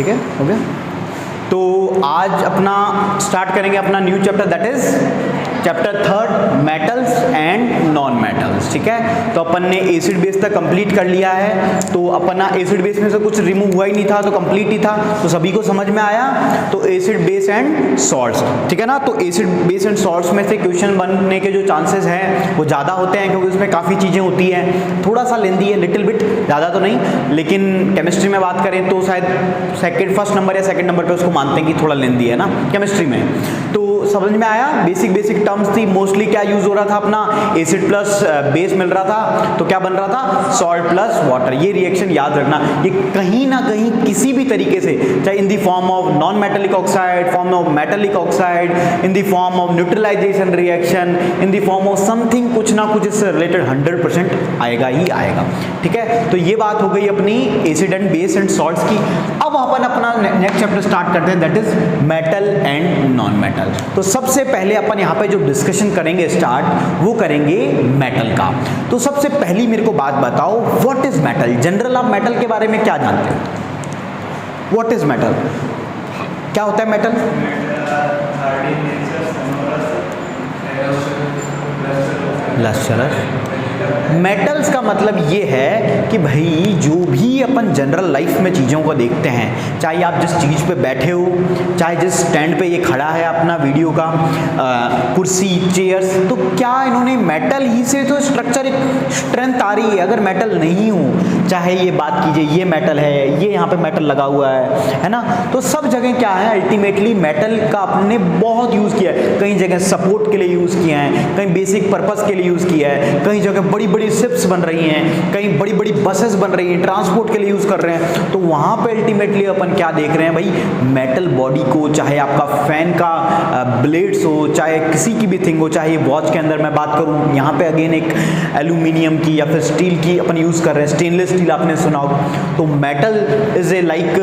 ठीक है, हो गया। तो आज अपना स्टार्ट करेंगे अपना new chapter, that is chapter 3 metals and non metals. ठीक है, तो अपन ने एसिड बेस तक कंप्लीट कर लिया है। तो अपना एसिड बेस में से कुछ रिमूव हुआ ही नहीं था, तो कंप्लीट ही था, तो सभी को समझ में आया। तो एसिड बेस एंड सॉल्ट्स, ठीक है ना। तो एसिड बेस एंड सॉल्ट्स में से क्वेश्चन बनने के जो चांसेस हैं वो ज़्यादा होते हैं, क्योंकि उसमें काफ़ी चीज़ें होती हैं। थोड़ा सा लेंदी है, लिटिल बिट, ज़्यादा तो नहीं, लेकिन केमिस्ट्री में बात करें तो शायद फर्स्ट नंबर या सेकंड नंबर पे उसको मानते हैं कि थोड़ा लेंदी है ना केमिस्ट्री में। तो समझ में आया, बेसिक टर्म्स थी। मोस्टली क्या यूज हो रहा था अपना, एसिड प्लस बेस मिल रहा था, तो क्या बन रहा था, सॉल्ट प्लस वाटर। ये रिएक्शन याद रखना, ये कहीं ना कहीं किसी भी तरीके से, चाहे in the form of non metallic oxide, form of metallic oxide, in the form of neutralisation reaction, in the form of something, कुछ ना कुछ इससे रिलेटेड 100% आएगा ही आएगा। ठीक है, तो ये बात हो गई अपनी acid and base and salts की। अब अपन अपना नेक्स्ट चैप्टर स्टार्ट करते हैं, that is metal and non metal. तो सबसे पहले अपन यहाँ पे जो डिस्कशन करेंगे स्टार्ट, वो करेंगे मेटल का। तो सबसे पहली मेरे को बात बताओ, व्हाट इज मेटल। जनरल आप मेटल के बारे में क्या जानते हो, व्हाट इज मेटल, क्या होता है मेटल? लश्चरस। मेटल्स का मतलब ये है कि भाई जो भी अपन जनरल लाइफ में चीज़ों को देखते हैं, चाहे आप जिस चीज़ पे बैठे हो, चाहे जिस स्टैंड पे ये खड़ा है अपना वीडियो का, कुर्सी, चेयर्स, तो क्या इन्होंने मेटल ही से तो स्ट्रक्चर स्ट्रेंथ आ रही है। अगर मेटल नहीं हो, चाहे ये बात कीजिए ये मेटल है, ये यहाँ पे मेटल लगा हुआ है ना, तो सब जगह क्या है, अल्टीमेटली मेटल का आपने बहुत यूज़ किया है। कई जगह सपोर्ट के लिए यूज़ किया है, कहीं बेसिक पर्पज़ के लिए यूज़ किया है, कई जगह बड़ी बड़ी शिप्स बन रही हैं, कहीं बड़ी बड़ी बसेस बन रही हैं, ट्रांसपोर्ट के लिए यूज़ कर रहे हैं। तो वहाँ पे अल्टीमेटली अपन क्या देख रहे हैं भाई, मेटल बॉडी को, चाहे आपका फैन का ब्लेड्स हो, चाहे किसी की भी थिंग हो, चाहे वॉच के अंदर मैं बात करूँ, यहाँ पे अगेन एक एल्यूमिनियम की या फिर स्टील की अपन यूज़ कर रहे हैं, स्टेनलेस स्टील आपने सुना हो। तो metal is a like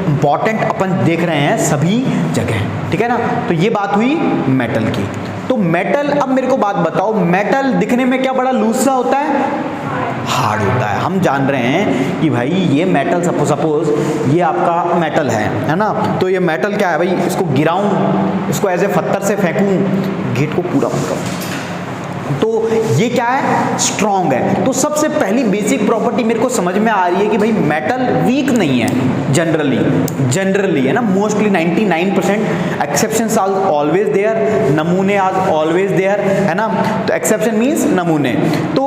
important अपन देख रहे हैं सभी जगह, ठीक है ना। तो ये बात हुई मेटल की। तो मेटल, अब मेरे को बात बताओ, मेटल दिखने में क्या बड़ा लूज सा होता है, हार्ड होता है। हम जान रहे हैं कि भाई ये मेटल, सपोज ये आपका मेटल है ना, तो ये मेटल क्या है भाई, इसको गिराऊं, इसको ऐसे पत्थर से फेंकूं, गेट को पूरा बंद करूं, तो ये क्या है, स्ट्रॉन्ग है। तो सबसे पहली बेसिक प्रॉपर्टी मेरे को समझ में आ रही है कि भाई मेटल वीक नहीं है जनरली है ना, mostly 99%, exceptions are always there, नमूने आर ऑलवेज देयर, है ना। तो एक्सेप्शन मींस नमूने। तो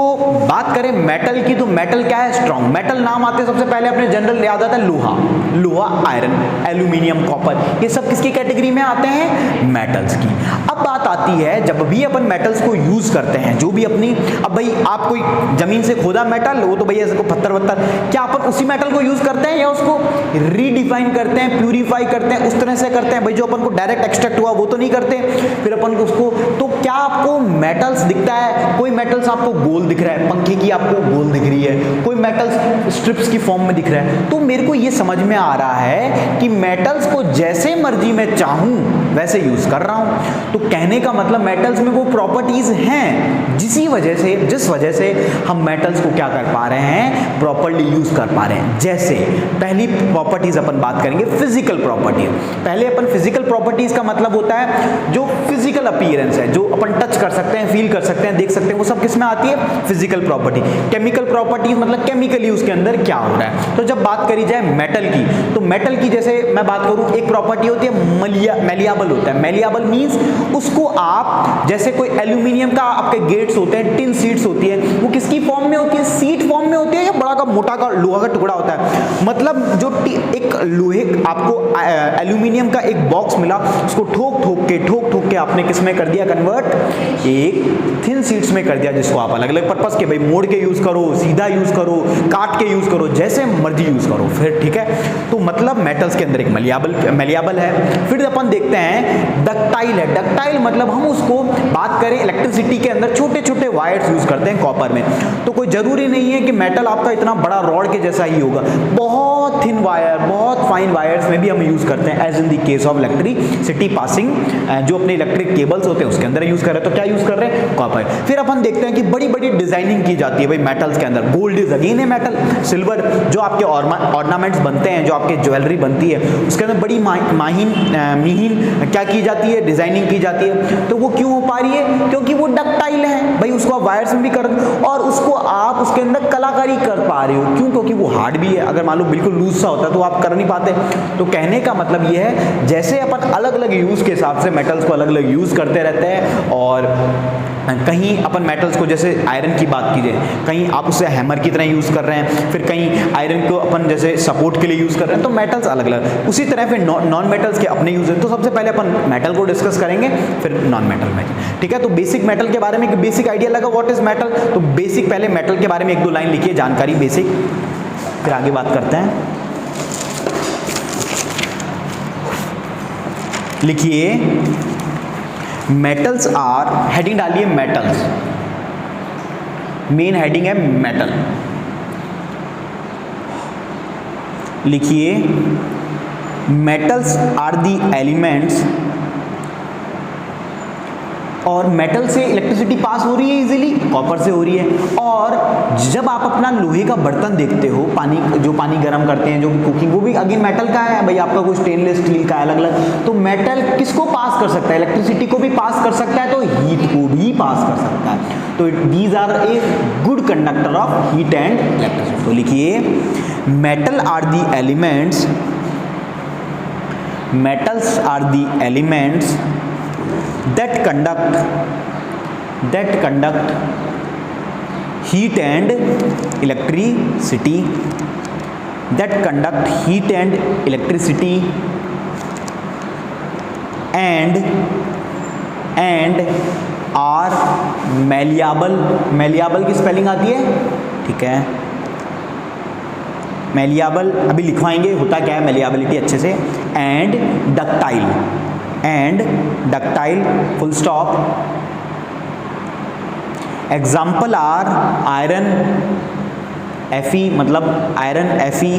बात करें मेटल की, तो मेटल क्या है, स्ट्रॉन्ग। मेटल नाम आते सबसे पहले अपने जनरल याद आता है लोहा, आयरन, एल्यूमिनियम, कॉपर, ये सब किसकी कैटेगरी में आते हैं, मेटल्स की। अब बात आती है, जब भी अपन मेटल्स को यूज करते हैं, जो भी अपनी, अब भाई आप कोई जमीन से खोदा मेटल, वो तो भैया इसको पत्थर वत्थर, क्या अपन उसी मेटल को यूज करते हैं या उसको रीडिफाइन करते हैं, प्यूरिफाई करते हैं, उस तरह से करते हैं भाई, जो अपन को डायरेक्ट एक्सट्रैक्ट हुआ वो तो नहीं करते, फिर अपन को उसको, तो क्या आपको मेटल्स दिखता है, कोई मेटल्स आपको गोल दिख रहा है, पंखे की आपको गोल दिख रही है, कोई मेटल्स स्ट्रिप्स की फॉर्म में दिख रहा है, तो मेरे को ये समझ में आ रहा है कि मेटल्स को जैसे मर्जी मैं चाहूं वैसे यूज कर रहा हूं। तो कहने का मतलब मेटल्स में वो प्रॉपर्टीज हैं जिस वजह से हम मेटल्स को क्या कर पा रहे हैं, प्रॉपर्ली यूज कर पा रहे हैं। जैसे पहली प्रॉपर्टीज अपन बात करेंगे, फिजिकल प्रॉपर्टीज। पहले अपन फिजिकल प्रॉपर्टीज का मतलब होता है जो फिजिकल अपीयरेंस है, जो अपन टच कर सकते हैं, फील कर सकते हैं, देख सकते हैं, वो सब किस में आती है, फिजिकल प्रॉपर्टी। केमिकल प्रॉपर्टीज मतलब केमिकली उसके अंदर क्या हो रहा है। तो जब बात करी जाए मेटल की, तो मेटल की जैसे मैं बात करूं, एक प्रॉपर्टी होती है मेलियाबल होता है। मेलियाबल मींस उसको आप, जैसे कोई एल्यूमिनियम का आपके गेट्स होते हैं, टिन सीट्स होती है, वो किसकी फॉर्म में होती है, सीट फॉर्म में होती है, या बड़ा का मोटा का लोहा का टुकड़ा होता है। मतलब जो एक लोहे, आपको एल्यूमिनियम का एक बॉक्स मिला, उसको ठोक ठोक के आपने किस में कर दिया कन्वर्ट, एक थिन सीट्स में कर दिया, जिसको आप अलग अलग पर्पस के भाई मोड़ के यूज करो, सीधा यूज करो, काट के यूज करो, जैसे मर्जी यूज करो, फिर ठीक है। तो मतलब मेटल्स के अंदर एक मलियाबल है। फिर अपन देखते हैं डक्टाइल है। डक्टाइल मतलब हम उसको बात करें इलेक्ट्रिसिटी के अंदर छोटे छोटे वायर्स यूज करते हैं कॉपर में। तो कोई जरूरी नहीं है कि मेटल आपका इतना बड़ा रॉड के जैसा ही होगा, बहुत थिन वायर, बहुत फाइन वायर्स में भी हम यूज़ करते हैं, as in the case of electricity passing, जो अपने इलेक्ट्रिक केबल्स होते हैं उसके अंदर यूज़ कर रहे हैं। तो क्या यूज़ कर रहे हैं? कॉपर। फिर अपन देखते हैं कि बड़ी बड़ी डिजाइनिंग की जाती है भाई मेटल्स के अंदर। Gold is again a metal, silver जो आपके ऑर्नामेंट्स बनते हैं, जो आपके ज्वेलरी बनती है, उसके अंदर बड़ी मीहीन क्या की जाती है? डिजाइनिंग की जाती है। तो वो क्यों हो पा रही है? क्योंकि वो डक्टाइल है भाई, उसको आप वायर्स में भी कर, और उसको आप उसके अंदर कलाकारी कर पा रहे हो। क्यों? क्योंकि वो हार्ड भी है। अगर मान लो बिल्कुल लूज सा होता है तो आप कर नहीं पाते। तो कहने का मतलब ये है, जैसे अपन अलग अलग यूज के हिसाब से मेटल्स को अलग अलग यूज करते रहते हैं, और कहीं अपन मेटल्स को, जैसे आयरन की बात कीजिए, कहीं आप उसे हैमर की तरह यूज कर रहे हैं, फिर कहीं आयरन को अपन जैसे सपोर्ट के लिए यूज कर रहे हैं, तो मेटल्स अलग अलग। उसी तरह फिर नॉन मेटल्स के अपने यूज है। तो सबसे पहले अपन मेटल को डिस्कस करेंगे, फिर नॉन मेटल में। ठीक है, तो बेसिक मेटल के बारे में एक बेसिक आइडिया लगा, व्हाट इज मेटल। तो बेसिक पहले मेटल के बारे में एक दो लाइन लिखिए, जानकारी बेसिक, फिर आगे बात करते हैं। लिखिए मेटल्स आर, हेडिंग डालिए मेटल्स, मेन हेडिंग है मेटल। लिखिए मेटल्स आर दी एलिमेंट्स, और मेटल से इलेक्ट्रिसिटी पास हो रही है इजीली, कॉपर से हो रही है। और जब आप अपना लोहे का बर्तन देखते हो, पानी जो पानी गर्म करते हैं, जो कुकिंग, वो भी अगेन मेटल का है भाई, आपका कोई स्टेनलेस स्टील का अलग अलग। तो मेटल किसको पास कर सकता है? इलेक्ट्रिसिटी को भी पास कर सकता है, तो हीट को भी पास कर सकता है। तो these are a good conductor of heat and electricity. तो लिखिए metal are the elements, metals are the elements that conduct heat and electricity, that conduct heat and electricity and are malleable। malleable की spelling आती है, ठीक है, malleable अभी लिखवाएंगे होता क्या है malleability अच्छे से, and ductile, full stop। Example are iron Fe, मतलब iron Fe,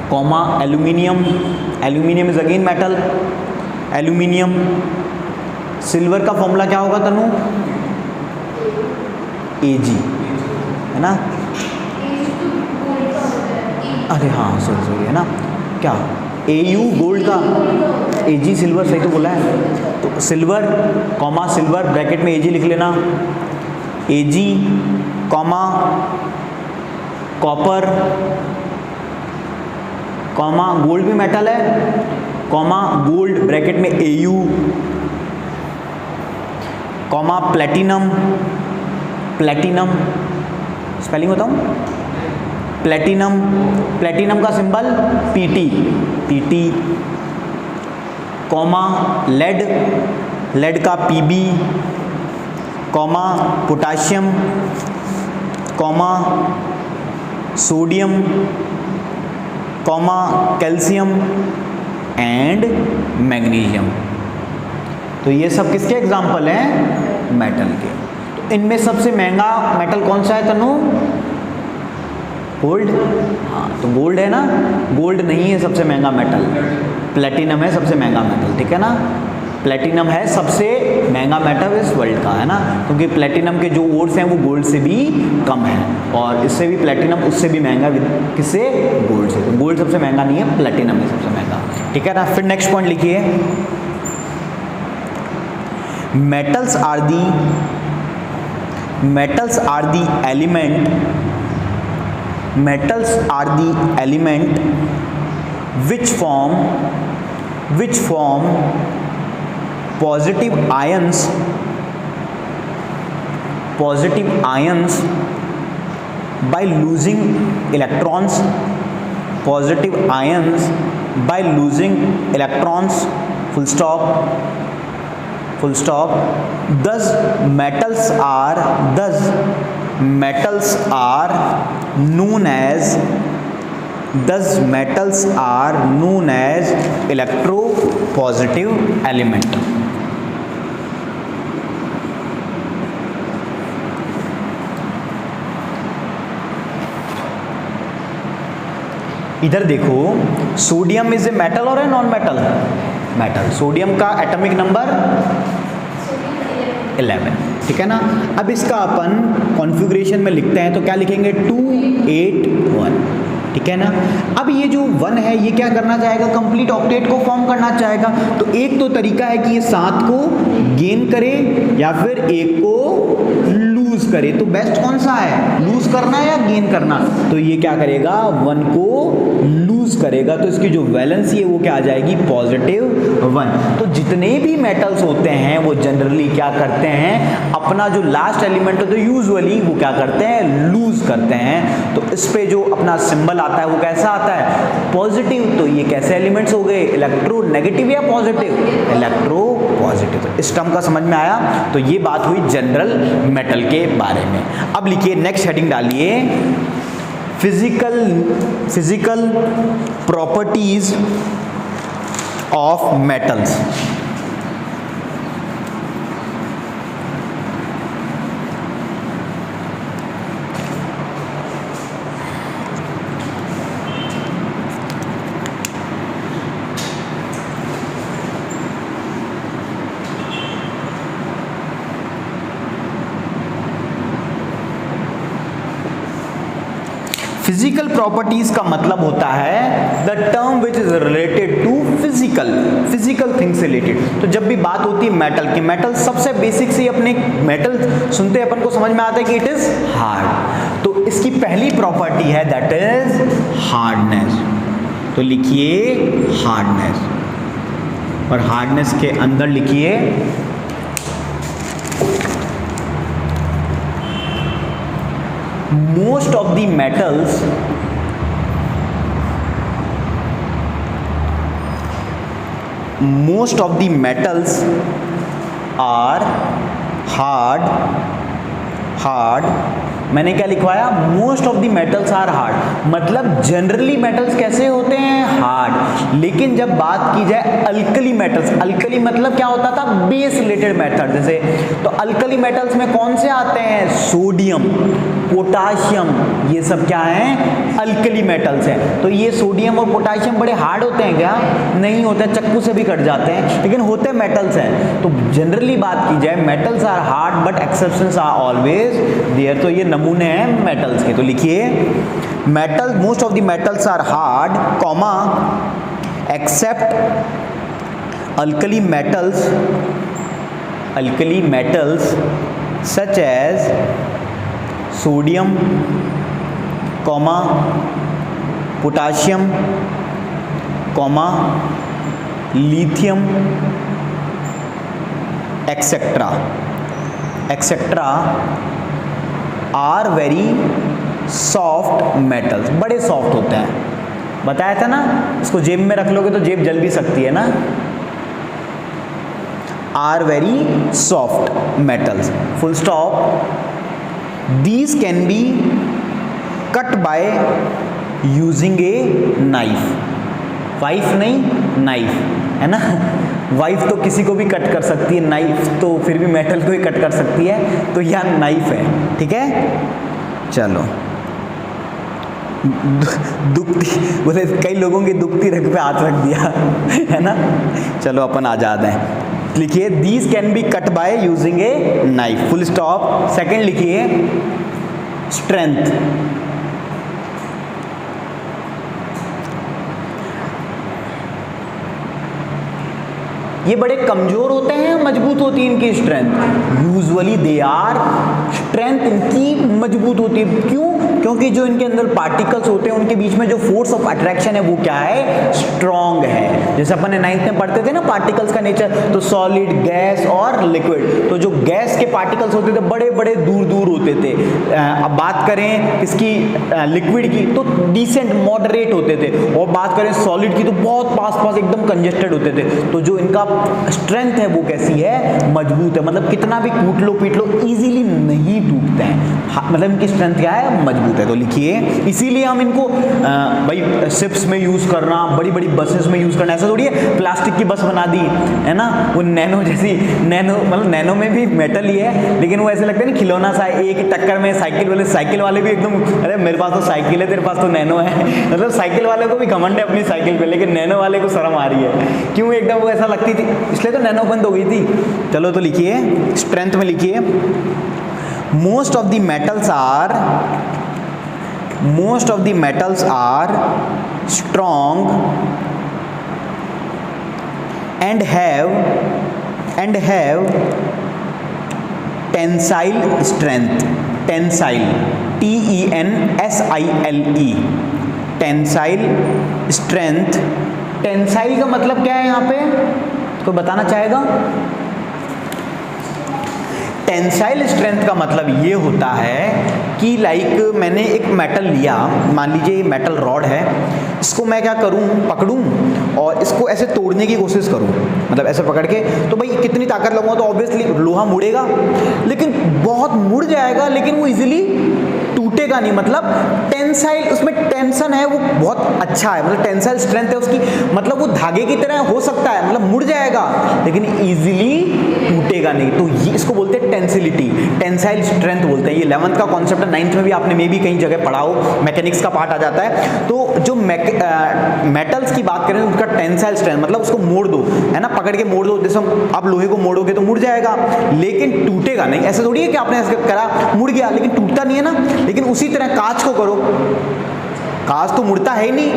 comma aluminium, aluminium is again metal, aluminium. Silver का फॉर्मूला क्या होगा तनु? Ag, है ना? अरे हाँ सॉरी, है ना, क्या Au गोल्ड का, Ag सिल्वर, सही तो बोला है। तो सिल्वर कॉमा सिल्वर ब्रैकेट में Ag लिख लेना, Ag comma copper comma gold भी मेटल है, कॉमा गोल्ड ब्रैकेट में Au comma platinum, platinum spelling बताऊं, प्लेटिनम, प्लेटिनम का symbol Pt, comma lead, lead का Pb, comma potassium, comma sodium, comma calcium and magnesium. तो ये सब किसके एग्जाम्पल हैं? मेटल के। तो इनमें सबसे महंगा मेटल कौन सा है तनु? गोल्ड। हाँ, तो गोल्ड है ना, गोल्ड नहीं है सबसे महंगा मेटल, प्लेटिनम है सबसे महंगा मेटल, ठीक है ना। प्लेटिनम है सबसे महंगा मेटल इस वर्ल्ड का, है ना, क्योंकि प्लेटिनम के जो ओर्स हैं वो गोल्ड से भी कम है, और इससे भी प्लेटिनम उससे भी महंगा, किससे? गोल्ड से। तो गोल्ड सबसे महंगा नहीं है, प्लेटिनम है सबसे महंगा, ठीक है ना। फिर नेक्स्ट पॉइंट लिखिए, metals are the element, metals are the element which form positive ions by losing electrons, positive ions by losing electrons, full stop। thus metals are known as electropositive element। इधर देखो, sodium is a metal और a non metal? Metal. Sodium का atomic number 11, ठीक है ना। अब इसका अपन configuration में लिखते हैं तो क्या लिखेंगे, 281, ठीक है ना। अब ये जो 1 है ये क्या करना चाहेगा, कंप्लीट ऑक्टेट को फॉर्म करना चाहेगा। तो एक तो तरीका है कि ये 7 को गेन करे या फिर 1 को लूज करे। तो बेस्ट कौन सा है, लूज करना या गेन करना? तो ये क्या करेगा, 1 को लूज करेगा। तो इसकी जो वैलेंसी है वो क्या आ जाएगी, +1। तो जितने भी मेटल्स होते हैं वो जनरली क्या करते हैं, अपना जो लास्ट एलिमेंट है तो यूजुअली वो क्या करते हैं, लूज करते हैं। तो इस पे जो अपना सिंबल आता है वो कैसा आता है, पॉजिटिव। तो ये कैसे एलिमेंट्स हो गए, इलेक्ट्रोनेगेटिव या पॉजिटिव, इलेक्ट्रो पॉजिटिव। इस टर्म का समझ में आया। तो ये बात हुई जनरल मेटल के बारे में। अब लिखिए, नेक्स्ट हेडिंग डालिए, physical properties of metals. Physical properties का मतलब होता है the term which is related to physical thing से रिलेटेड। तो जब भी बात होती है मेटल की, मेटल सबसे बेसिक से अपने मेटल सुनते अपन को समझ में आता है कि इट इज हार्ड। तो इसकी पहली प्रॉपर्टी है दैट इज हार्डनेस। तो लिखिए हार्डनेस, और हार्डनेस के अंदर लिखिए most of the metals are hard। मैंने क्या लिखवाया, most of the metals are hard. मतलब जनरली मेटल्स कैसे होते हैं, हार्ड। लेकिन जब बात की जाए अल्कली मेटल्स, अल्कली मतलब क्या होता था, बेस रिलेटेड मेथड जैसे, तो अल्कली मेटल्स में कौन से आते हैं, सोडियम, पोटाशियम, ये सब क्या हैं, अल्कली मेटल्स हैं। तो ये सोडियम और पोटाशियम बड़े हार्ड होते हैं क्या, नहीं होते, चक्कू से भी कट जाते हैं, लेकिन होते मेटल्स हैं। तो जनरली बात की जाए metals are hard but exceptions are always there. तो ये नमूने हैं मेटल्स के। तो लिखिए metal, most of the metals are hard comma except alkali metals such as sodium comma potassium comma lithium etcetera are very soft metals. बड़े soft होते हैं, बताया था ना। इसको जेब में रख लोगे तो जेब जल भी सकती है ना। Are very soft metals, full stop. These can be cut by using a knife। Wife नहीं, नाइफ है ना। वाइफ तो किसी को भी कट कर सकती है, नाइफ तो फिर भी मेटल को ही कट कर सकती है। तो यह नाइफ है, ठीक है। चलो, दुखती बोले, कई लोगों की दुखती रग पे हाथ रख दिया है ना। चलो अपन आजाद हैं। लिखिए these can be cut by using a knife, full stop. Second लिखिए स्ट्रेंथ। ये बड़े कमजोर होते हैं, मजबूत होती है इनकी strength. Usually they are, strength इनकी मजबूत होती है। क्यों? क्योंकि जो इनके अंदर पार्टिकल्स होते हैं उनके बीच में जो फोर्स ऑफ अट्रैक्शन है वो क्या है, स्ट्रॉन्ग है। जैसे अपन ने 9th में पढ़ते थे ना पार्टिकल्स का नेचर, तो सॉलिड, गैस और लिक्विड। तो जो गैस के पार्टिकल्स होते थे बड़े बड़े दूर दूर होते थे। अब बात करें इसकी लिक्विड की तो डिसेंट मॉडरेट होते थे, और बात करें सॉलिड की तो बहुत पास पास एकदम कंजेस्टेड होते थे। तो जो इनका स्ट्रेंथ है वो कैसी है, मजबूत है। मतलब कितना भी कूट लो पीट लो इजीली नहीं टूटते हैं। मतलब इनकी स्ट्रेंथ क्या है, मजबूत है। तो लिखिए, इसीलिए हम इनको भाई शिप्स में यूज़ करना, बड़ी बड़ी बसेस में यूज़ करना, ऐसा थोड़ी है प्लास्टिक की बस बना दी है ना, वो नैनो जैसी, नैनो मतलब नैनो में भी मेटल ही है, लेकिन वो ऐसे लगता है ना खिलौना सा, एक टक्कर में साइकिल वाले भी एकदम, अरे मेरे पास तो साइकिल है, तेरे पास तो नैनो है, मतलब साइकिल वाले को भी घमंड है अपनी साइकिल पे, लेकिन नैनो वाले को शर्म आ रही है, क्यों एकदम वो ऐसा लगती थी, इसलिए तो नैनो बंद हो गई थी। चलो तो लिखिए, स्ट्रेंथ में लिखिए, most of the metals are strong and have tensile strength, tensile, TENSILE, tensile strength. Tensile का मतलब क्या है यहाँ पे, कोई बताना चाहेगा? टेंसाइल स्ट्रेंथ का मतलब ये होता है कि लाइक मैंने एक मेटल लिया, मान लीजिए ये मेटल रॉड है, इसको मैं क्या करूं, पकड़ूं और इसको ऐसे तोड़ने की कोशिश करूं, मतलब ऐसे पकड़ के, तो भाई कितनी ताकत लगाऊंगा तो ऑब्वियसली लोहा मुड़ेगा, लेकिन बहुत मुड़ जाएगा, लेकिन वो इजीली टूटेगा नहीं, मतलब टेंसाइल, उसमें टेंशन है, वो बहुत अच्छा है, मतलब टेंसाइल स्ट्रेंथ है उसकी, मतलब वो धागे की तरह हो सकता है, मतलब मुड़ जाएगा लेकिन इजीली टूटेगा नहीं, तो ये इसको बोलते हैं टेंसिलिटी, टेंसाइल स्ट्रेंथ बोलते हैं। ये 11th का कॉन्सेप्ट है, 9th में भी आपने मे भी कहीं जगह पढ़ा हो, मैकेनिक्स का पार्ट आ जाता है। तो जो मेटल्स की बात करें उनका टेंसाइल स्ट्रेंथ, मतलब उसको मोड़ दो, है ना, पकड़ के मोड़ दो, जैसे आप लोहे को मोड़ोगे तो मुड़ जाएगा लेकिन टूटेगा नहीं, ऐसा थोड़ी है कि आपने ऐसे करा मुड़ गया लेकिन टूटता नहीं है ना, लेकिन उसी तरह कांच को करो, कांच तो मुड़ता है ही नहीं,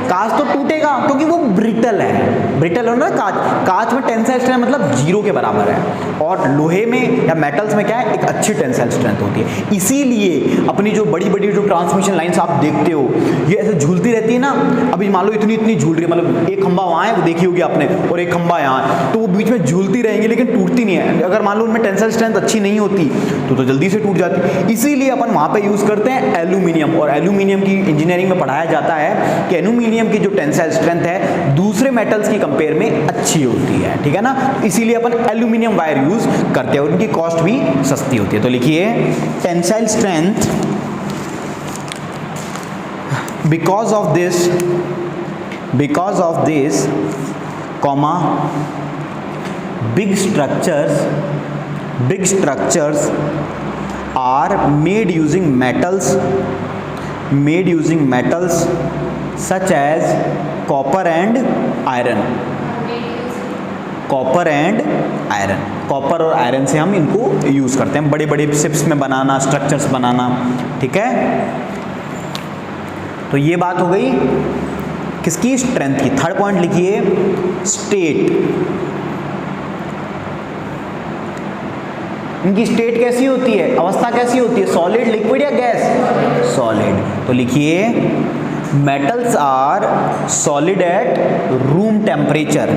कांच तो टूटेगा क्योंकि वो ब्रिटल है, ब्रिटल है ना कांच, कांच में टेंसाइल स्ट्रेंथ मतलब जीरो के बराबर है, और लोहे में या मेटल्स में क्या है, एक अच्छी टेंसाइल स्ट्रेंथ होती है। इसीलिए अपनी जो बड़ी बड़ी जो ट्रांसमिशन लाइन्स आप देखते हो ये ऐसे झूलती रहती है ना, अभी मान लो इतनी इतनी झूल रही है, मतलब एक खंबा वहाँ है वो देखी होगी आपने और एक खंबा यहाँ, तो वो बीच में झूलती रहेंगी लेकिन टूटती नहीं है, अगर मान लो उनमें टेंसाइल स्ट्रेंथ अच्छी नहीं होती तो जल्दी से टूट जाती। इसीलिए अपन वहाँ पे यूज करते हैं एल्यूमिनियम, और एल्यूमिनियम की इंजीनियरिंग में पढ़ाया जाता है कि एल्यूमिनियम की जो टेंसाइल स्ट्रेंथ है दूसरे मेटल्स की कंपेयर में अच्छी होती है, ठीक है ना, इसीलिए अपन एल्यूमिनियम वायर यूज करते हैं, उनकी कॉस्ट भी सस्ती होती है। तो लिखिए tensile strength, because of this comma big structures are made using metals such as copper and iron, copper और आयरन से हम इनको यूज करते हैं बड़े बड़े शिप्स में बनाना, स्ट्रक्चर्स बनाना, ठीक है। तो ये बात हो गई किसकी, स्ट्रेंथ की। थर्ड पॉइंट लिखिए स्टेट, इनकी स्टेट कैसी होती है, अवस्था कैसी होती है, सॉलिड, लिक्विड या गैस, सॉलिड। तो लिखिए metals are solid at room temperature,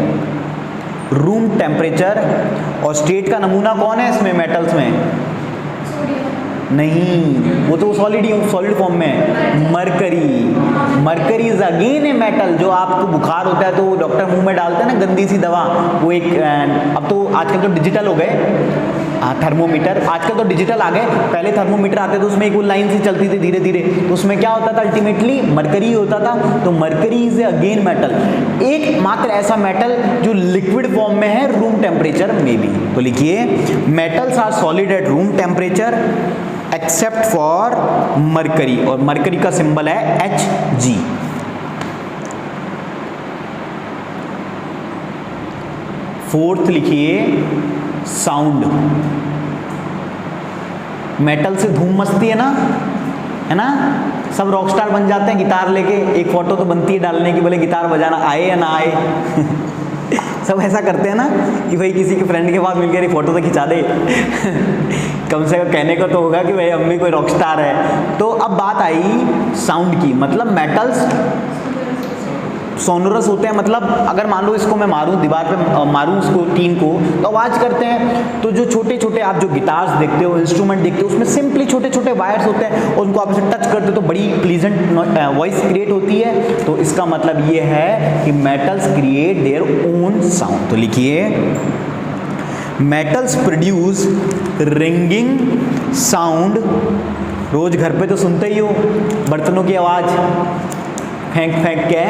और स्टेट का नमूना कौन है इसमें मेटल्स में, नहीं वो तो सॉलिड फॉर्म में है, mercury is again a metal. जो आपको बुखार होता है तो डॉक्टर मुंह में डालते हैं ना गंदी सी दवा, वो एक, अब तो आजकल तो डिजिटल हो गए, थर्मोमीटर आजकल तो डिजिटल आ गए, पहले थर्मोमीटर आते तो उसमें एक वो लाइन सी चलती थी धीरे धीरे, तो उसमें क्या होता था, अल्टीमेटली मरकरी होता था, तो मरकरी इज अगेन मेटल, एक मात्र ऐसा मेटल जो लिक्विड फॉर्म में है रूम टेम्परेचर में भी। तो लिखिए metals are solid at room temperature except for mercury, और मरकरी का सिंबल है Hg। फोर्थ लिखिए साउंड, मेटल से धूम मचती है ना, सब रॉकस्टार बन जाते हैं गिटार लेके, एक फोटो तो बनती है डालने की, बोले गिटार बजाना आए या ना आए सब ऐसा करते हैं ना कि भाई किसी के फ्रेंड के पास मिलकर एक फोटो तो खिंचा दे कम से कम कहने को तो होगा कि भाई हम भी कोई रॉकस्टार है। तो अब बात आई साउंड की, मतलब मेटल्स सोनोरस होते हैं, मतलब अगर मान लो इसको मैं मारूं, दीवार पे मारूं इसको, टीन को, तो आवाज़ करते हैं। तो जो छोटे छोटे आप जो गिटार्स देखते हो, इंस्ट्रूमेंट देखते हो, उसमें सिंपली छोटे छोटे वायर्स होते हैं और उनको आप इसे टच करते हो तो बड़ी प्लीजेंट वॉइस क्रिएट होती है। तो इसका मतलब ये है कि metals create their own sound. तो लिखिए मेटल्स प्रोड्यूस रिंगिंग साउंड, रोज घर पे तो सुनते ही हो बर्तनों की आवाज़, फेंक फेंक के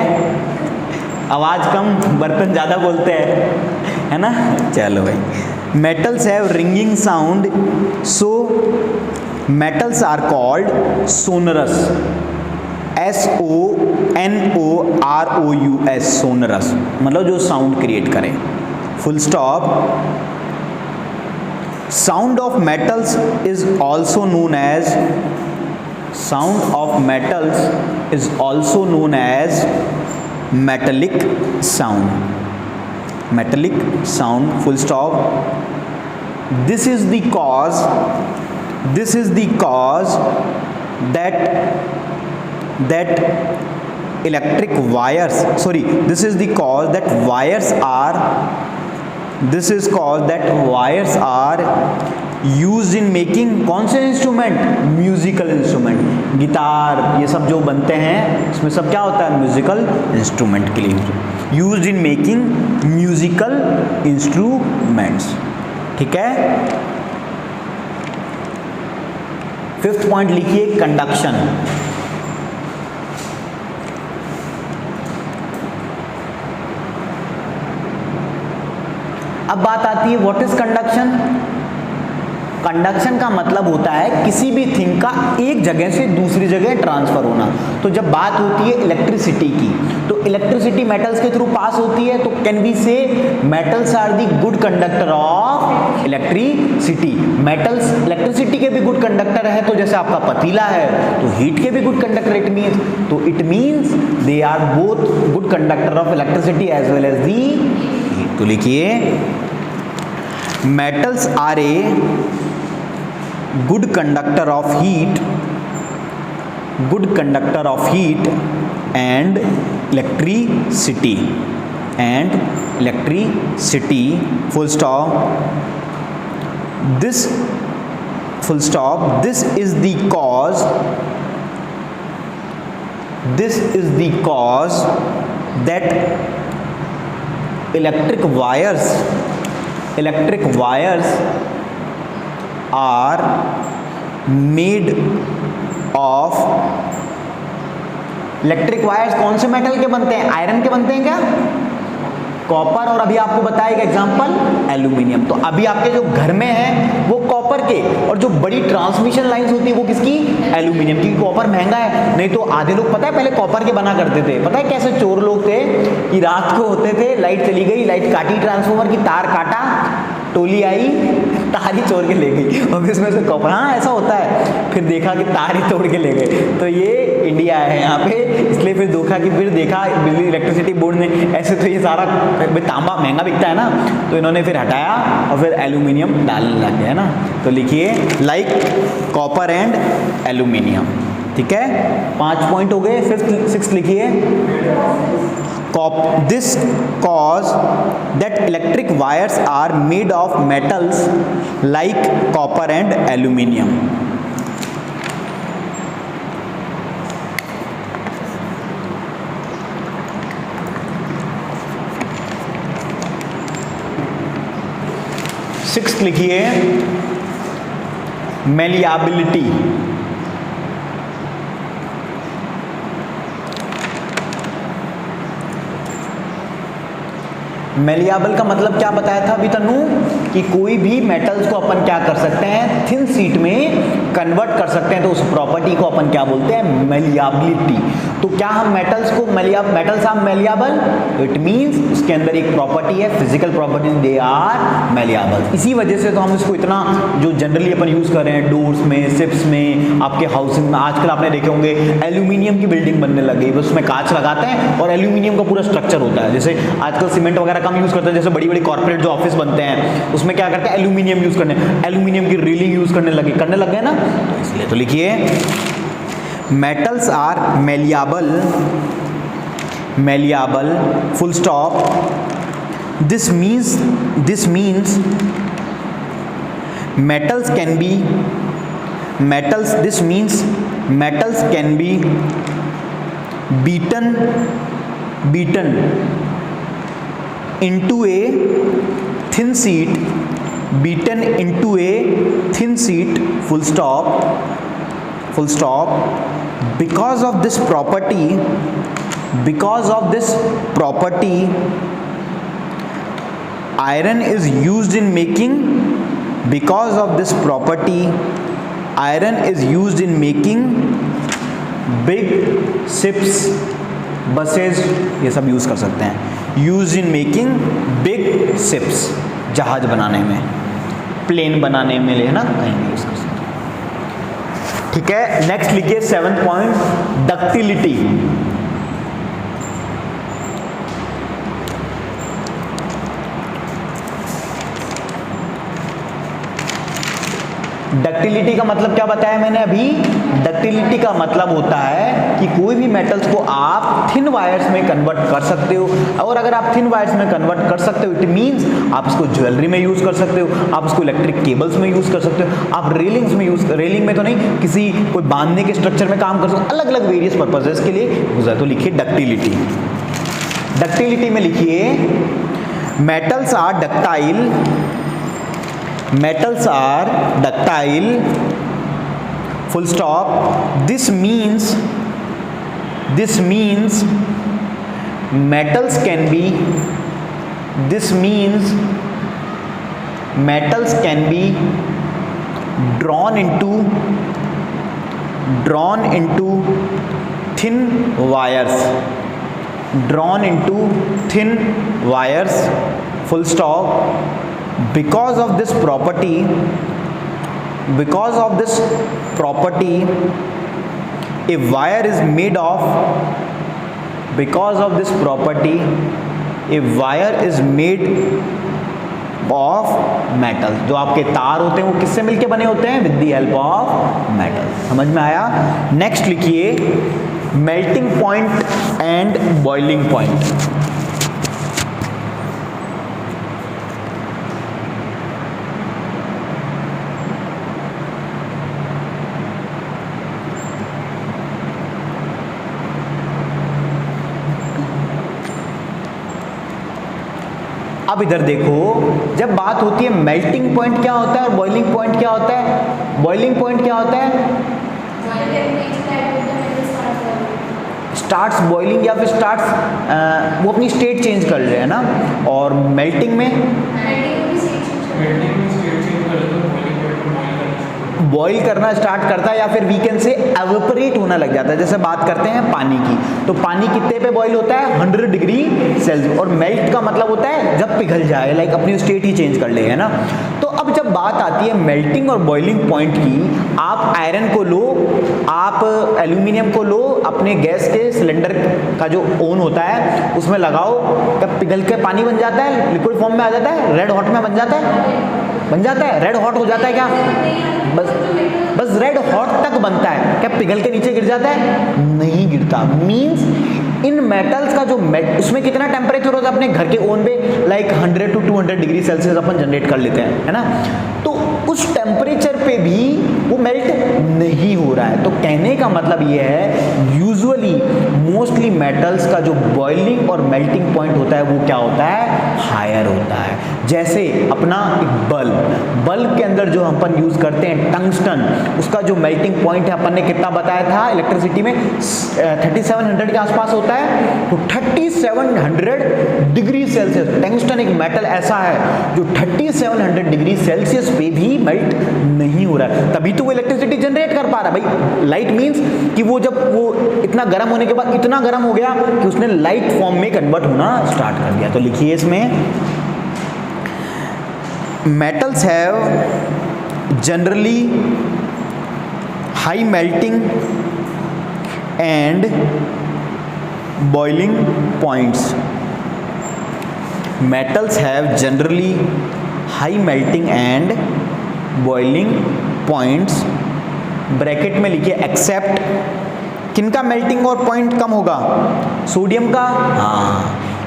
आवाज़ कम, बर्तन ज़्यादा बोलते हैं, है ना। चलो भाई, metals have ringing sound, so metals are called sonorous, SONOROUS, sonorous, मतलब जो साउंड क्रिएट करे, full stop. Sound of metals is also known as, sound of metals is also known as metallic sound, metallic sound, full stop. This is the cause that electric wires, sorry, this is the cause that wires are use in making कौन से instrument, musical instrument, guitar, ये सब जो बनते हैं इसमें सब क्या होता है, म्यूजिकल इंस्ट्रूमेंट के लिए use in making musical instruments. ठीक है, 5th पॉइंट लिखिए, कंडक्शन। अब बात आती है व्हाट इज कंडक्शन। कंडक्शन का मतलब होता है किसी भी थिंग का एक जगह से दूसरी जगह ट्रांसफर होना। तो जब बात होती है इलेक्ट्रिसिटी की, तो इलेक्ट्रिसिटी मेटल्स के थ्रू पास होती है, तो can we say metals are the good conductor of electricity. Metals electricity के भी गुड कंडक्टर है, तो जैसे आपका पतीला है तो हीट के भी good conductor, it means they are both good conductor of electricity as well as the heat. तो लिखिए, metals are a good conductor of heat and electricity, full stop. This is the cause that electric wires are made of, electric wires कौन से metal के बनते हैं, iron के बनते हैं क्या, कॉपर, और अभी आपको बताया एग्जांपल एल्यूमिनियम। तो अभी आपके जो घर में है वो कॉपर के, और जो बड़ी ट्रांसमिशन लाइंस होती है वो किसकी, एल्यूमिनियम की। कॉपर महंगा है, नहीं तो आधे लोग पता है पहले कॉपर के बना करते थे। पता है कैसे चोर लोग थे कि रात को होते थे, लाइट चली गई, लाइट काटी ट्रांसफार्मर की, तार काटा, टोली आई, तार ही चोर के ले गई, और इसमें से कॉपर, हाँ ऐसा होता है। फिर देखा कि तार ही तोड़ के ले गए। तो ये इंडिया है यहाँ पे, इसलिए फिर धोखा कि फिर देखा बिजली इलेक्ट्रिसिटी बोर्ड ने ऐसे, तो ये सारा तांबा महंगा बिकता है ना, तो इन्होंने फिर हटाया और फिर एल्यूमिनियम डालने लग गया, है ना। तो लिखिए, लाइक कॉपर एंड एल्यूमिनियम। ठीक है, 5 पॉइंट हो गए। 5th 6th लिखिए, this cause that electric wires are made of metals like copper and aluminium. Sixth लिखिए, malleability। मेलियाबल का मतलब क्या बताया था अभी तनु, कि कोई भी मेटल्स को अपन क्या कर सकते हैं, थिन शीट में कन्वर्ट कर सकते हैं, तो उस प्रॉपर्टी को अपन क्या बोलते हैं, मेलियाबिलिटी। तो क्या हम मेटल्स को मेटल्स आर मेलियाबल, तो इट मींस उसके अंदर एक प्रॉपर्टी है, फिजिकल प्रॉपर्टी, दे आर मेलियाबल। इसी वजह से तो हम इसको इतना जो जनरली अपन यूज कर रहे हैं, डोर्स में, शिप्स में, आपके हाउसिंग में, आजकल आपने देखे होंगे एल्यूमिनियम की बिल्डिंग बनने लगी, उसमें कांच लगाते हैं और एल्यूमिनियम का पूरा स्ट्रक्चर होता है। जैसे आजकल सीमेंट वगैरह कम यूज करते हैं, जैसे बड़ी बड़ी कॉर्पोरेट जो ऑफिस बनते हैं उसमें क्या करते हैं, एल्यूमिनियम यूज करने, एल्यूमिनियम की रीलिंग यूज करने लग गए ना, तो इसलिए। तो लिखिए, metals are malleable, full stop. This means metals can be beaten into a thin sheet, full stop. Because of this property, Because of this property, iron is used in making, because of this property, iron is used in making big ships, buses, ये सब use कर सकते हैं, use in making big ships, जहाज बनाने में, plane बनाने में, है ना, कहीं भी यूज़ कर सकते हैं। ठीक है, नेक्स्ट लिखिए 7 पॉइंट, डक्टिलिटी। डक्टिलिटी का मतलब क्या बताया मैंने अभी? डक्टिलिटी का मतलब होता है कि कोई भी मेटल्स को आप थिन वायर्स में कन्वर्ट कर सकते हो, और अगर आप थिन वायर्स में कन्वर्ट कर सकते हो इट मींस आप इसको ज्वेलरी में यूज कर सकते हो, आप इसको इलेक्ट्रिक केबल्स में यूज कर सकते हो, आप रेलिंग्स में यूज, रेलिंग में तो नहीं, किसी कोई बांधने के स्ट्रक्चर में काम कर सकते हो, अलग अलग वेरियस पर्पजेस के लिए यूज है। तो लिखिए डक्टिलिटी। डक्टिलिटी में लिखिए metals are ductile, metals are ductile, full stop. This means metals can be, this means metals can be drawn into thin wires, drawn into thin wires, full stop. Because of this property, a wire is made of, because of this property a wire is made of metal। जो आपके तार होते हैं वो किससे मिलके बने होते हैं? with the help of metal। समझ में आया? नेक्स्ट लिखिए melting point and boiling point. अब इधर देखो, जब बात होती है मेल्टिंग पॉइंट क्या होता है और बॉइलिंग पॉइंट क्या होता है? बॉइलिंग पॉइंट क्या होता है? स्टार्ट्स बॉइलिंग या फिर स्टार्ट्स वो अपनी स्टेट चेंज कर रहे हैं ना, और मेल्टिंग में बॉईल करना स्टार्ट करता है, या फिर वीकेंड से एवेपोरेट होना लग जाता है। जैसे बात करते हैं पानी की, तो पानी कितने पे बॉईल होता है? 100 डिग्री सेल्सियस। और मेल्ट का मतलब होता है जब पिघल जाए, लाइक अपनी स्टेट ही चेंज कर ले, है ना। तो अब जब बात आती है मेल्टिंग और बॉइलिंग पॉइंट की, आप आयरन को लो, आप एल्यूमिनियम को लो, अपने गैस के सिलेंडर का जो ओवन होता है उसमें लगाओ, तब पिघल के पानी बन जाता है, लिक्विड फॉर्म में आ जाता है, रेड हॉट में बन जाता है, रेड हॉट हो जाता है क्या? बस रेड हॉट तक बनता है, क्या पिघल के नीचे गिर जाता है? नहीं गिरता। मींस इन मेटल्स का जो उसमें कितना टेम्परेचर होता है अपने घर के ओवन पे, like 100 to 200 degree Celsius upon generate कर लेते हैं, है ना। तो उस टेम्परेचर पे भी वो मेल्ट नहीं हो रहा है। तो कहने का मतलब ये है यूजुअली मोस्टली मेटल्स का जो बॉइलिंग और मेल्टिंग पॉइंट होता है वो क्या होता है? हायर होता है। जैसे अपना एक बल्ब के अंदर जो अपन यूज करते हैं टंगस्टन, उसका जो मेल्टिंग पॉइंट है अपन ने कितना बताया था इलेक्ट्रिसिटी में? 3700 के आसपास होता है। तो 3700 डिग्री सेल्सियस, टंगस्टन एक मेटल ऐसा है जो 3700 डिग्री सेल्सियस पे भी मेल्ट नहीं हो रहा है, तभी तो वो इलेक्ट्रिसिटी जनरेट कर पा रहा है। भाई लाइट मींस कि वो जब वो इतना गर्म होने के बाद इतना गर्म हो गया कि उसने लाइट फॉर्म में कन्वर्ट होना स्टार्ट कर दिया। तो लिखिए इसमें metals have generally high melting and boiling points। metals have generally high melting and boiling points। Bracket में लिखिए एक्सेप्ट, किनका मेल्टिंग और पॉइंट कम होगा? सोडियम का। हाँ,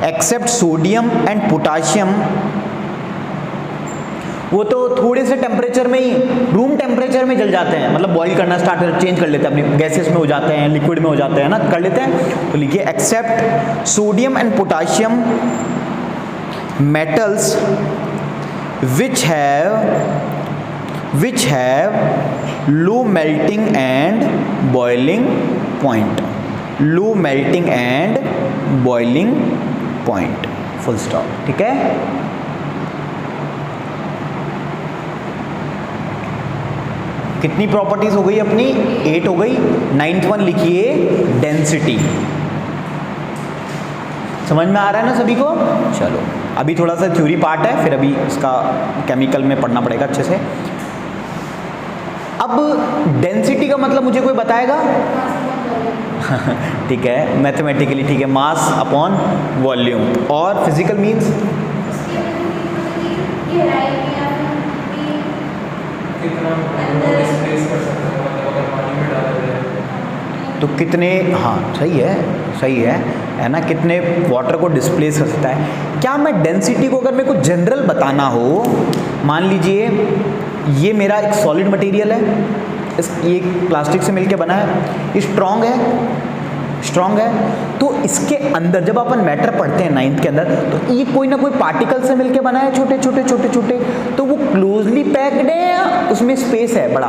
एक्सेप्ट सोडियम एंड पोटाशियम, वो तो थोड़े से टेम्परेचर में ही, रूम टेम्परेचर में जल जाते हैं, मतलब बॉईल करना स्टार्ट चेंज कर लेते हैं, अपनी गैसेस में हो जाते हैं, लिक्विड में हो जाते हैं ना, कर लेते हैं। तो लिखिए except sodium and potassium metals which have low melting and boiling point, low melting and boiling point, full stop. ठीक है, कितनी प्रॉपर्टीज हो गई अपनी? 8 हो गई। 9th वन लिखिए, डेंसिटी। समझ में आ रहा है ना सभी को? चलो अभी थोड़ा सा थ्योरी पार्ट है, फिर अभी इसका केमिकल में पढ़ना पड़ेगा अच्छे से। अब डेंसिटी का मतलब मुझे कोई बताएगा? ठीक है, मैथमेटिकली ठीक है, मास अपॉन वॉल्यूम। और फिजिकल मींस तो कितने, हाँ सही है, सही है ना, कितने वाटर को डिस्प्लेस कर सकता है। क्या मैं डेंसिटी को अगर मेरे को जनरल बताना हो, मान लीजिए ये मेरा एक सॉलिड मटेरियल है, ये प्लास्टिक से मिलके बना है, ये स्ट्रॉन्ग है, तो इसके अंदर जब अपन मैटर पढ़ते हैं 9th के अंदर, तो ये कोई ना कोई पार्टिकल से मिलके बना है, छोटे छोटे, तो वो क्लोजली पैक्ड है या उसमें स्पेस है बड़ा?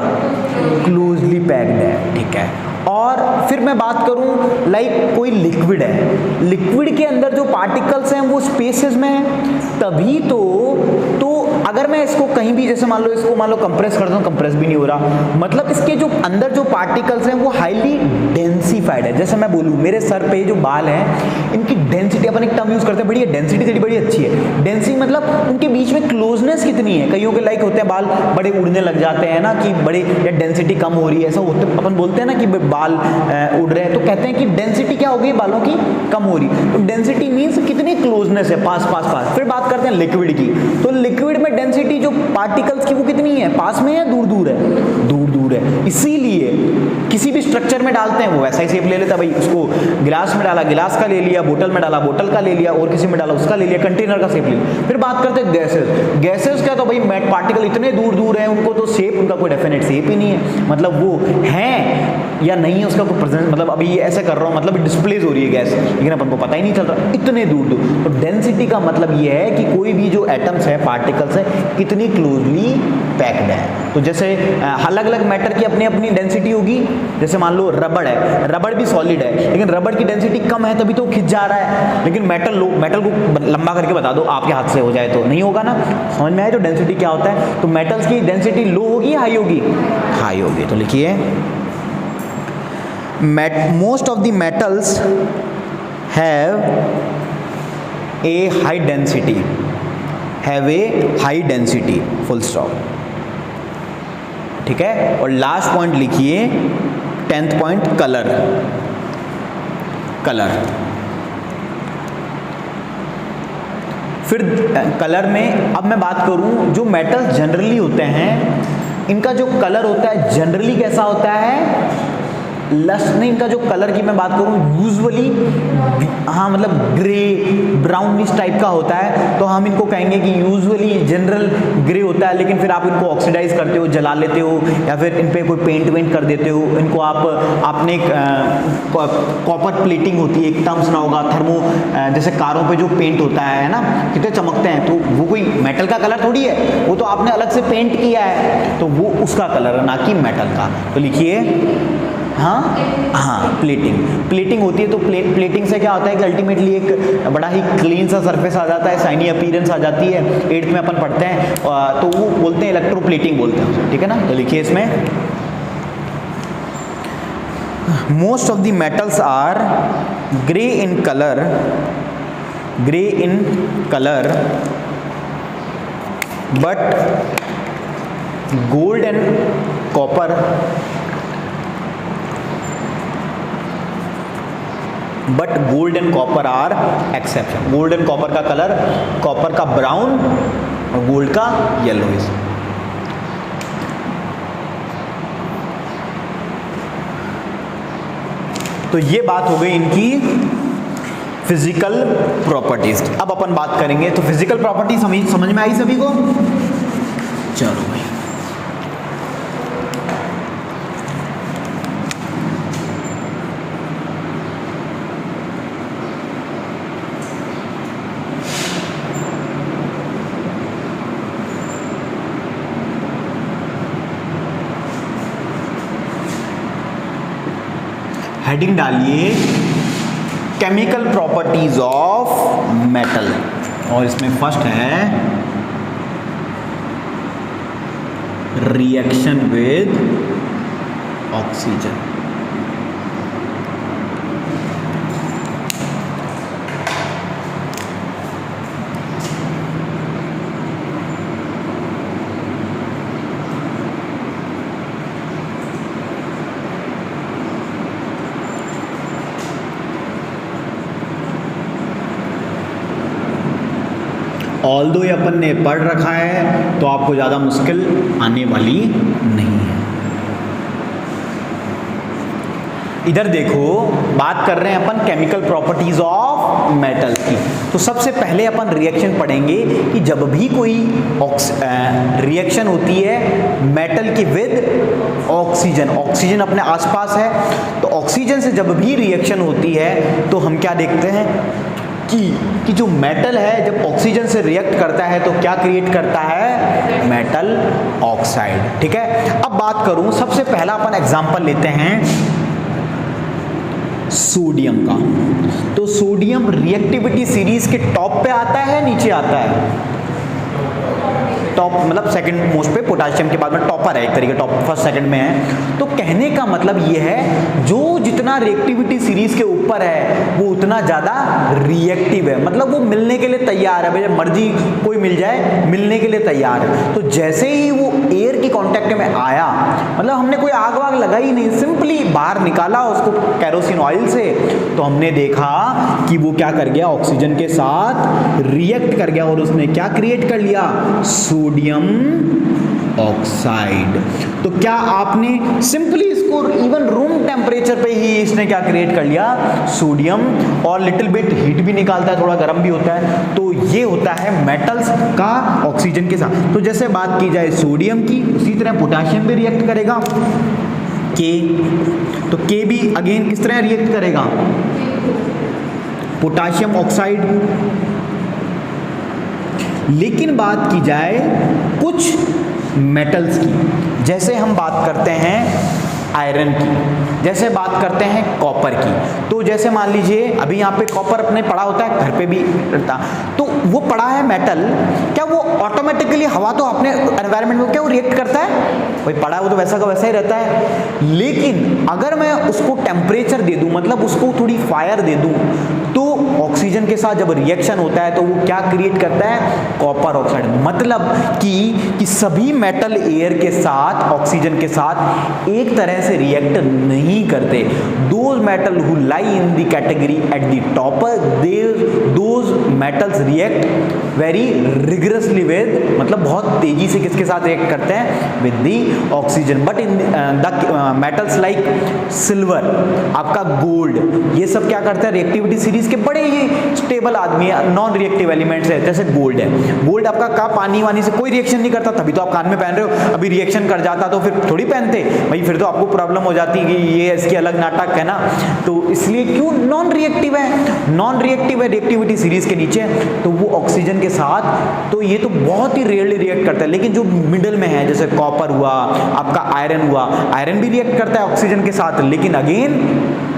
क्लोजली पैक्ड है। ठीक है, और फिर मैं बात करूं लाइक कोई लिक्विड है, लिक्विड के अंदर जो पार्टिकल्स हैं वो स्पेसेस में है, तभी तो अगर मैं इसको कहीं भी, जैसे मान लो इसको मान लो कंप्रेस कर दूं, कंप्रेस भी नहीं हो रहा, मतलब इसके जो अंदर जो पार्टिकल्स हैं वो हाईली डेंसिफाइड है। जैसे मैं बोलूं मेरे सर पे जो बाल हैं इनकी डेंसिटी, अपन एक टर्म यूज करते हैं, बड़ी डेंसिटी तेरी बड़ी अच्छी है। डेंसिटी मतलब उनके बीच में क्लोजनेस कितनी है। कईयों के लाइक होते हैं बाल बड़े उड़ने लग जाते हैं ना, कि बड़े या डेंसिटी कम हो रही है, ऐसा होते अपन बोलते हैं ना कि बाल उड़ रहे हैं, तो कहते हैं कि डेंसिटी क्या हो गई, बालों की कम हो रही। तो डेंसिटी मीन्स कितनी क्लोजनेस है, पास। फिर बात करते हैं लिक्विड की, तो लिक्विड में डेंसिटी जो पार्टिकल्स की वो कितनी है, पास में या दूर है? दूर है। इसीलिए किसी भी स्ट्रक्चर में डालते हैं वो वैसा ही शेप ले लेता है। भाई उसको गिलास में डाला, गिलास का ले लिया, बोतल में डाला, बोतल का ले लिया, और किसी में डाला उसका ले लिया, कंटेनर का शेप ले लिया। फिर बात करते हैं गैसेस क्या, तो भाई पार्टिकल इतने दूर हैं, उनको तो शेप, उनका कोई डेफिनेट शेप ही नहीं है, मतलब वो है या नहीं है उसका कोई प्रेजेंस, मतलब अभी ऐसे कर रहा हूँ, मतलब डिस्प्लेस हो रही है गैस, लेकिन अपन को पता ही नहीं चल रहा, इतने दूर। तो डेंसिटी का मतलब ये है कि कोई भी जो एटम्स है, पार्टिकल्स है, कितनी क्लोजली पैक्ड है। तो जैसे अलग अलग मैटर की अपनी अपनी डेंसिटी होगी। जैसे मान लो रबड़ है, रबड़ भी सॉलिड है, लेकिन रबड़ की डेंसिटी कम है तभी तो खिंच जा रहा है। लेकिन मेटल को लंबा करके बता दो आपके हाथ से हो जाए तो नहीं होगा ना। समझ में आए तो डेंसिटी क्या होता है। तो मेटल्स की डेंसिटी लो होगी, हाई होगी? हाई होगी। तो लिखिए most of the metals have a high density, full stop। ठीक है, और लास्ट पॉइंट लिखिए 10th पॉइंट, कलर। फिर कलर में अब मैं बात करूं, जो मेटल्स जनरली होते हैं इनका जो कलर होता है जनरली कैसा होता है? लस्ट नहीं, इनका जो कलर की मैं बात करूं यूजुअली, हाँ मतलब ग्रे ब्राउनिश टाइप का होता है। तो हम इनको कहेंगे कि यूजुअली जनरल ग्रे होता है, लेकिन फिर आप इनको ऑक्सीडाइज करते हो, जला लेते हो, या फिर इन पे कोई पेंट कर देते हो इनको। आपने कॉपर प्लेटिंग होती है, एक टर्म सुना होगा, थर्मो, जैसे कारों पे जो पेंट होता है ना, कितने चमकते हैं, तो वो कोई मेटल का कलर थोड़ी है, वो तो आपने अलग से पेंट किया है, तो वो उसका कलर है, ना कि मेटल का। तो लिखिए हाँ प्लेटिंग होती है। तो प्लेटिंग से क्या होता है कि अल्टीमेटली एक बड़ा ही क्लीन सा सरफेस आ जाता है, शाइनी अपीयरेंस आ जाती है। 8th में अपन पढ़ते हैं, तो वो बोलते हैं इलेक्ट्रोप्लेटिंग बोलते हैं, ठीक है ना। तो लिखिए इसमें most of the metals are grey in colour but gold and copper are exception. Gold and copper का कलर, कॉपर का ब्राउन और गोल्ड का येलोइश। तो ये बात हो गई इनकी फिजिकल प्रॉपर्टीज। अब अपन बात करेंगे, तो फिजिकल प्रॉपर्टी समझ में आई सभी को? चलो भाई, हेडिंग डालिए केमिकल प्रॉपर्टीज ऑफ मेटल, और इसमें फर्स्ट है रिएक्शन विद ऑक्सीजन। ऑल्दो ये अपन ने पढ़ रखा है तो आपको ज़्यादा मुश्किल आने वाली नहीं है। इधर देखो, बात कर रहे हैं अपन केमिकल प्रॉपर्टीज ऑफ मेटल की। तो सबसे पहले अपन रिएक्शन पढ़ेंगे कि जब भी कोई रिएक्शन होती है मेटल की विद ऑक्सीजन, ऑक्सीजन अपने आसपास है, तो ऑक्सीजन से जब भी रिएक्शन होती है तो हम क्या देखते हैं कि जो मेटल है जब ऑक्सीजन से रिएक्ट करता है तो क्या क्रिएट करता है, मेटल ऑक्साइड। ठीक है, अब बात करूं, सबसे पहला अपन एग्जांपल लेते हैं सोडियम का। तो सोडियम रिएक्टिविटी सीरीज के टॉप पे आता है, नीचे आता है, टॉप मतलब सेकंड मोस्ट पे, पोटाशियम के बाद में टॉपर है एक तरीके, टॉप फर्स्ट सेकंड में है। तो कहने का मतलब ये है जो जितना रिएक्टिविटी सीरीज के ऊपर है वो उतना ज्यादा रिएक्टिव है, मतलब वो मिलने के लिए तैयार है, भाई मर्जी कोई मिल जाए, मिलने के लिए तैयार है। तो जैसे ही वो एयर के कांटेक्ट में आया, मतलब हमने कोई आग वाग लगाई नहीं, सिंपली बाहर निकाला उसको कैरोसिन ऑयल से, तो हमने देखा कि वो क्या कर गया, ऑक्सीजन के साथ रिएक्ट कर गया और उसने क्या क्रिएट कर लिया, सोडियम ऑक्साइड। तो क्या आपने सिंपली इसको इवन रूम टेम्परेचर पे ही इसने क्या क्रिएट कर लिया, सोडियम, और लिटिल बिट हीट भी निकालता है, थोड़ा गर्म भी होता है। तो ये होता है मेटल्स का ऑक्सीजन के साथ। तो जैसे बात की जाए सोडियम की, उसी तरह पोटाशियम भी रिएक्ट करेगा, के, तो के भी अगेन किस तरह रिएक्ट करेगा, पोटाशियम ऑक्साइड। लेकिन बात की जाए कुछ मेटल्स की, जैसे हम बात करते हैं आयरन की, जैसे बात करते हैं कॉपर की। तो जैसे मान लीजिए अभी यहाँ पे कॉपर अपने पड़ा होता है, घर पे भी रहता, तो वो पड़ा है मेटल, क्या वो ऑटोमेटिकली हवा तो अपने एनवायरनमेंट में क्या वो रिएक्ट करता है, भाई पड़ा है वो तो वैसा का वैसा ही रहता है। लेकिन अगर मैं उसको टेम्परेचर दे दूं, मतलब उसको थोड़ी फायर दे दूं, तो ऑक्सीजन के साथ जब रिएक्शन होता है तो वो क्या क्रिएट करता है, कॉपर ऑक्साइड। मतलब कि सभी मेटल एयर के साथ, ऑक्सीजन के साथ एक तरह से रिएक्ट नहीं करते। Those metal who lie in the category at the topper, those metals react very rigorously with, मतलब बहुत तेजी से किसके साथ रिएक्ट करते हैं, with the oxygen. But in the metals like silver, आपका गोल्ड, ये सब क्या करते हैं, रिएक्टिविटी सीरीज के बड़े ही स्टेबल आदमी है, नॉन रिएक्टिव एलिमेंट्स है। जैसे गोल्ड है, गोल्ड आपका का पानी वानी से कोई रिएक्शन नहीं करता, तभी तो आप कान में पहन रहे हो। अभी रिएक्शन कर जाता तो फिर थोड़ी पहनते भाई, फिर तो आपको प्रॉब्लम हो जाती कि ये इसकी अलग नाटक है ना। तो इसलिए क्यों नॉन रिएक्टिव है, नॉन रिएक्टिव है रिएक्टिविटी सीरीज के नीचे, तो वो ऑक्सीजन के साथ, तो ये तो बहुत ही रेयरली रिएक्ट करता है। लेकिन जो मिडल में है, जैसे कॉपर हुआ, आपका आयरन हुआ, आयरन भी रिएक्ट करता है ऑक्सीजन के साथ, लेकिन अगेन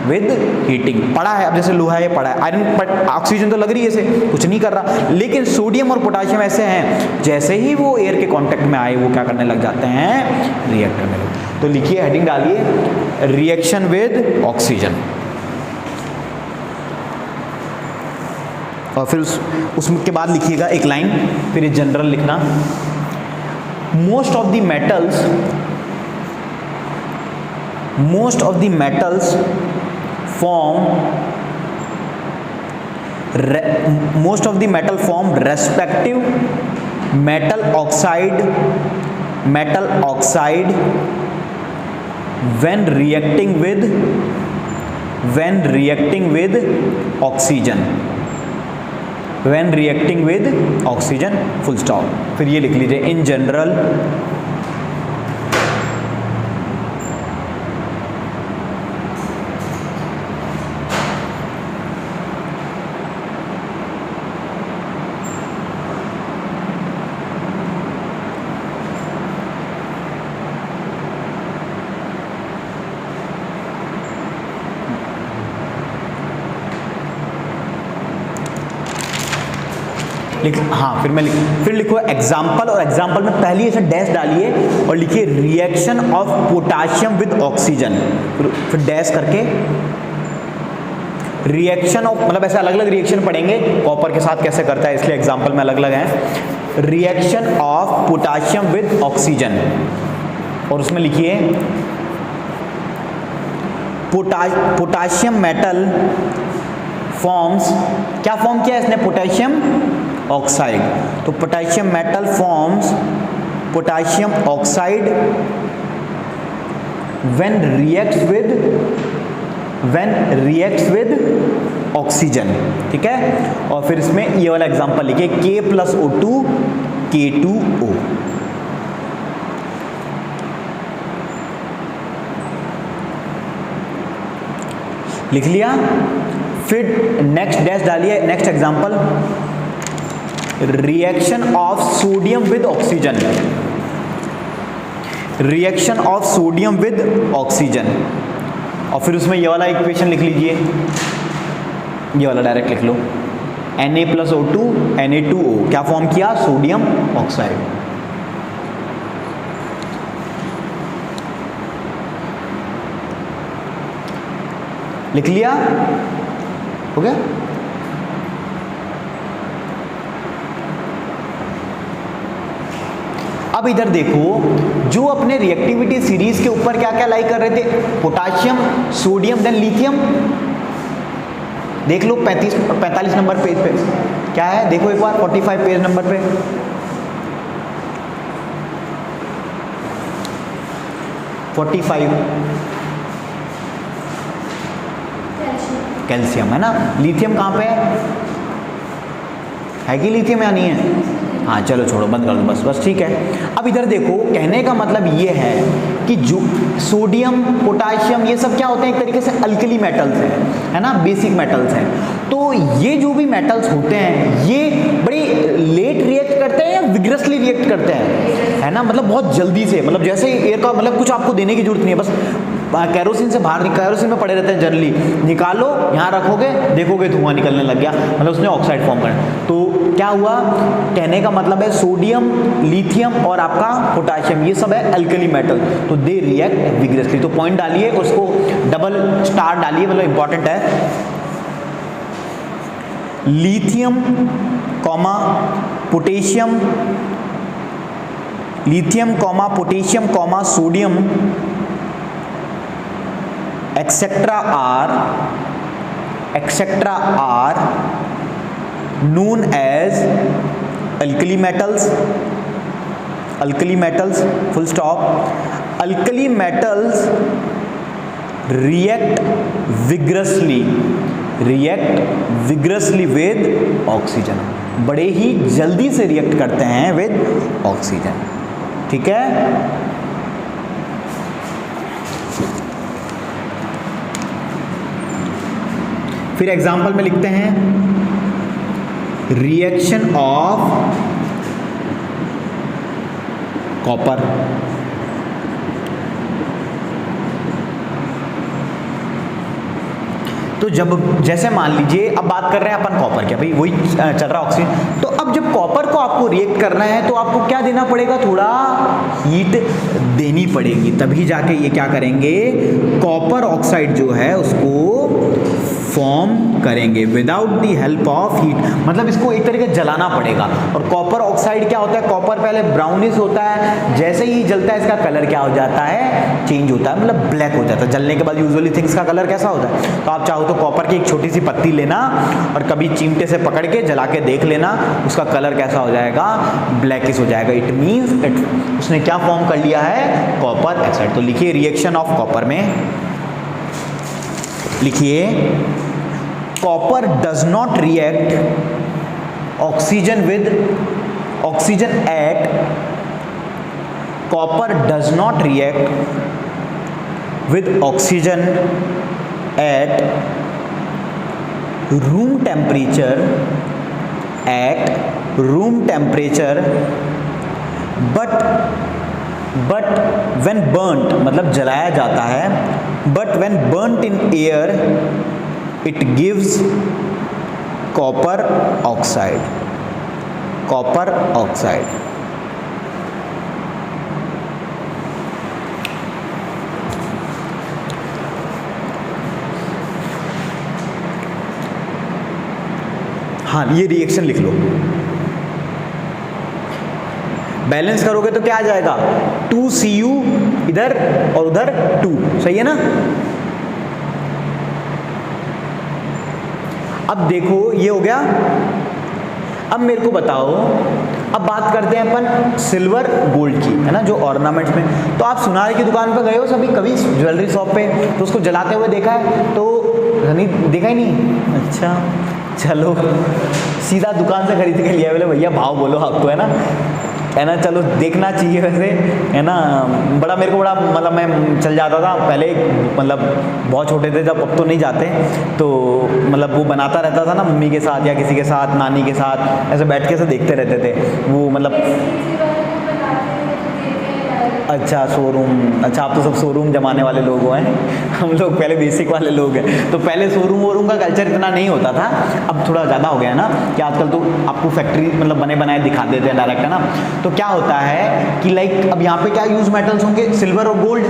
विद हीटिंग। पड़ा है, अब जैसे लोहा है पड़ा है, आयरन ऑक्सीजन तो लग रही है इसे, कुछ नहीं कर रहा। लेकिन सोडियम और पोटाशियम ऐसे हैं, जैसे ही वो एयर के कांटेक्ट में आए वो क्या करने लग जाते हैं, रिएक्ट करने लगते हैं। तो लिखिए, हेडिंग डालिए, रिएक्शन विद ऑक्सीजन, और फिर उसके बाद लिखिएगा एक लाइन, फिर जनरल लिखना। Most of the metals form respective metal oxide when reacting with oxygen, full stop। फिर ये लिख लीजिए, इन जनरल हाँ फिर लिखो एग्जाम्पल, और एग्जाम्पल में पहली ऐसे डैश डालिए और लिखिए reaction of potassium with oxygen, फिर डैश करके रिएक्शन ऑफ, मतलब ऐसे अलग अलग रिएक्शन पढ़ेंगे कॉपर के साथ कैसे करता है, इसलिए एग्जाम्पल में अलग अलग हैं। Reaction of potassium with oxygen, और उसमें लिखिए पोटाशियम मेटल फॉर्म्स, क्या फॉर्म किया इसने, पोटेशियम ऑक्साइड, तो potassium metal forms potassium oxide when reacts with oxygen, ठीक है। और फिर इसमें ये वाला एग्जांपल लिखिए K+O2 K2O, लिख लिया। फिर नेक्स्ट डैश डालिए, next example reaction of sodium with oxygen, reaction of sodium with oxygen, और फिर उसमें ये वाला इक्वेशन लिख लीजिए, ये वाला डायरेक्ट लिख लो Na+O2 Na2O, क्या फॉर्म किया, सोडियम ऑक्साइड। लिख लिया, हो गया। अब इधर देखो, जो अपने रिएक्टिविटी सीरीज के ऊपर क्या क्या लाई कर रहे थे, पोटाशियम, सोडियम, देन लिथियम, देख लो 45 नंबर पेज पे क्या है, देखो एक बार 45 पेज नंबर पे, कैल्शियम है ना। लिथियम कहाँ पे है कि लिथियम या नहीं है, हाँ चलो छोड़ो, बंद कर दो, बस ठीक है। अब इधर देखो, कहने का मतलब ये है कि जो सोडियम, पोटाशियम, ये सब क्या होते हैं, एक तरीके से अल्कली मेटल्स हैं, है ना, बेसिक मेटल्स हैं। तो ये जो भी मेटल्स होते हैं ये बड़ी लेट रिएक्ट करते हैं या विग्रसली रिएक्ट करते हैं, है ना, मतलब बहुत जल्दी से, मतलब जैसे एयर का, मतलब कुछ आपको देने की जरूरत नहीं है, बस कैरोसिन से बाहर, कैरोसिन में पड़े रहते हैं जनरली, निकालो, यहाँ रखोगे, देखोगे धुआं निकलने लग गया, मतलब उसने ऑक्साइड फॉर्म करना। तो क्या हुआ, कहने का मतलब है सोडियम, लिथियम और आपका पोटाशियम, ये सब है अल्कली मेटल, तो दे रिएक्ट विग्रसली। तो पॉइंट डालिए, उसको डबल स्टार डालिए, मतलब इंपॉर्टेंट है। Lithium comma potassium, lithium comma potassium comma sodium etc are known as alkali metals, full stop. Alkali metals react vigorously with oxygen, बड़े ही जल्दी से रिएक्ट करते हैं विद ऑक्सीजन, ठीक है। फिर एग्जाम्पल में लिखते हैं रिएक्शन ऑफ कॉपर, तो जब जैसे मान लीजिए, अब बात कर रहे हैं अपन कॉपर के, भाई वही चल रहा ऑक्सीजन, तो अब जब कॉपर को आपको रिएक्ट करना है तो आपको क्या देना पड़ेगा, थोड़ा हीट देनी पड़ेगी, तभी जाके ये क्या करेंगे, कॉपर ऑक्साइड जो है उसको फॉर्म करेंगे without the help of heat, मतलब इसको एक तरीके से जलाना पड़ेगा। और कॉपर ऑक्साइड क्या होता है, कॉपर पहले ब्राउनिश होता है, जैसे ही जलता है इसका कलर क्या हो जाता है, चेंज होता है, मतलब ब्लैक हो जाता है। जलने के बाद यूजुअली थिंग्स का कलर कैसा होता है, तो आप चाहो तो कॉपर की एक छोटी सी पत्ती लेना और कभी चिमटे से पकड़ के जला के देख लेना, उसका कलर कैसा हो जाएगा, ब्लैकिश हो जाएगा। इट मीन्स उसने क्या फॉर्म कर लिया है, कॉपर ऑक्साइड। तो लिखिए रिएक्शन ऑफ कॉपर में, लिखिए copper does not react oxygen with oxygen at, copper does not react with oxygen at room temperature, but when burnt, मतलब जलाया जाता है, but when burnt in air it gives copper oxide. Copper oxide. हाँ, ये reaction लिख लो। Balance करोगे तो क्या आ जाएगा, 2Cu इधर और उधर 2, सही है ना। अब देखो ये हो गया। अब मेरे को बताओ, अब बात करते हैं अपन सिल्वर गोल्ड की, है ना, जो ऑर्नामेंट्स में। तो आप सुनार की दुकान पर गए हो सभी कभी, ज्वेलरी शॉप पे, तो उसको जलाते हुए देखा है? तो नहीं देखा ही नहीं? अच्छा चलो, सीधा दुकान से खरीद के लिया, बोले भैया भाव बोलो आपको, है ना। चलो देखना चाहिए वैसे, है ना। बड़ा मेरे को बड़ा मतलब मैं चल जाता था पहले, मतलब बहुत छोटे थे जब, अब तो नहीं जाते। तो मतलब वो बनाता रहता था ना मम्मी के साथ या किसी के साथ, नानी के साथ, ऐसे बैठ के से देखते रहते थे वो, मतलब अच्छा शोरूम, अच्छा आप तो सब शोरूम जमाने वाले लोग हैं, हम लोग पहले बेसिक वाले लोग हैं। तो पहले शोरूम वोरूम का कल्चर इतना नहीं होता था, अब थोड़ा ज़्यादा हो गया ना कि आजकल तो आपको फैक्ट्री मतलब बने बनाए दिखा देते हैं डायरेक्ट, है ना। तो क्या होता है कि लाइक अब यहाँ पे क्या यूज मेटल्स होंगे, सिल्वर और गोल्ड।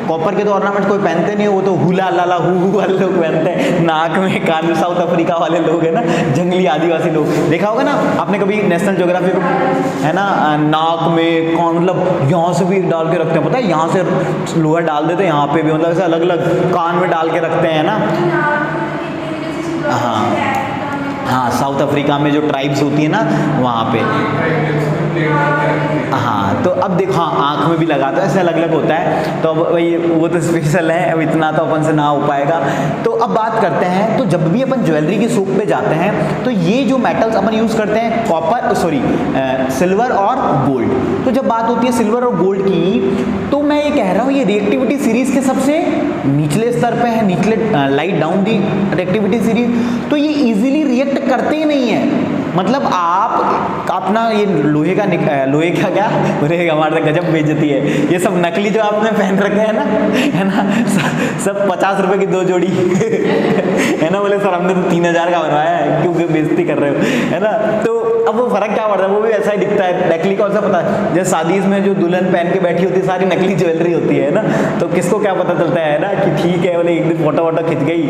कॉपर के तो ऑर्नामेंट कोई पहनते नहीं, वो तो हुला लाला हु वाले लोग पहनते हैं, नाक में कान में, साउथ अफ्रीका वाले लोग है ना, जंगली आदिवासी लोग। देखा होगा ना आपने कभी नेशनल ज्योग्राफी को, है ना, नाक में कान, मतलब यहाँ से भी डाल के रखते हैं, पता है, यहाँ से लोअर डाल देते हैं, यहाँ पे भी, मतलब ऐसे अलग अलग कान में डाल के रखते हैं ना। हाँ हाँ, साउथ अफ्रीका में जो ट्राइब्स होती है ना वहाँ पे। हाँ, तो अब देखो, हाँ आँख में भी लगाते हैं, ऐसे अलग अलग होता है। तो अब वही वो तो स्पेशल है, अब इतना तो अपन से ना हो पाएगा। तो अब बात करते हैं, तो जब भी अपन ज्वेलरी की शॉप पे जाते हैं तो ये जो मेटल्स अपन यूज़ करते हैं, कॉपर सॉरी सिल्वर और गोल्ड। तो जब बात होती है सिल्वर और गोल्ड की, तो मैं ये कह रहा हूँ ये रिएक्टिविटी सीरीज के सबसे निचले स्तर पे है, निचले light down the reactivity series. तो ये इजीली रिएक्ट करते ही नहीं है। मतलब आप अपना ये लोहे का क्या हमारे गजब बेइज्जती है, ये सब नकली जो आपने पहन रखे हैं ना, है ना, सब 50 रुपए की 2 जोड़ी है ना। बोले सर हमने तो 3000 का बनवाया है, क्यों बेइज्जती कर रहे हो, है ना। तो अब वो फर्क क्या पड़ता है, वो भी ऐसा ही दिखता है। नकली कौन सा पता है, जैसे शादी में जो दुल्हन पहन के बैठी होती है सारी नकली ज्वेलरी होती है ना, तो किसको क्या पता चलता है ना कि ठीक है, बोले एक दिन फोटो वोटो खिंच गई।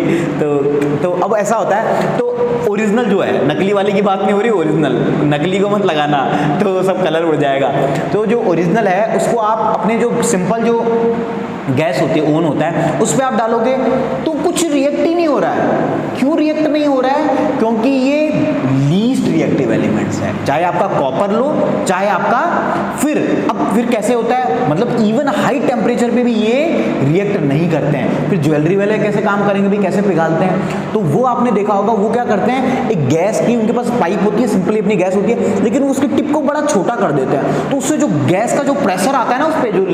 तो अब ऐसा होता है। तो ओरिजिनल जो है, नकली वाले की बात नहीं हो रही, ओरिजिनल, नकली को मत लगाना तो सब कलर उड़ जाएगा। तो जो ओरिजिनल है उसको आप अपने जो सिंपल जो गैस होती है, ओवन होता है, उस पर आप डालोगे तो कुछ रिएक्ट ही नहीं हो रहा है। क्यों रिएक्ट नहीं हो रहा है? क्योंकि ये लीस्ट रिएक्टिव एलिमेंट्स है, चाहे आपका कॉपर लो चाहे आपका फिर कैसे होता है, मतलब इवन हाई टेम्परेचर पे भी ये रिएक्ट नहीं करते हैं। फिर ज्वेलरी वाले कैसे काम करेंगे भी, कैसे पिघालते हैं? तो वो आपने देखा होगा, वो क्या करते हैं, एक गैस की उनके पास पाइप होती है, सिंपली अपनी गैस होती है, लेकिन वो उसके टिप को बड़ा छोटा कर देते हैं। तो उससे जो गैस का जो प्रेशर आता है ना उस पर, जो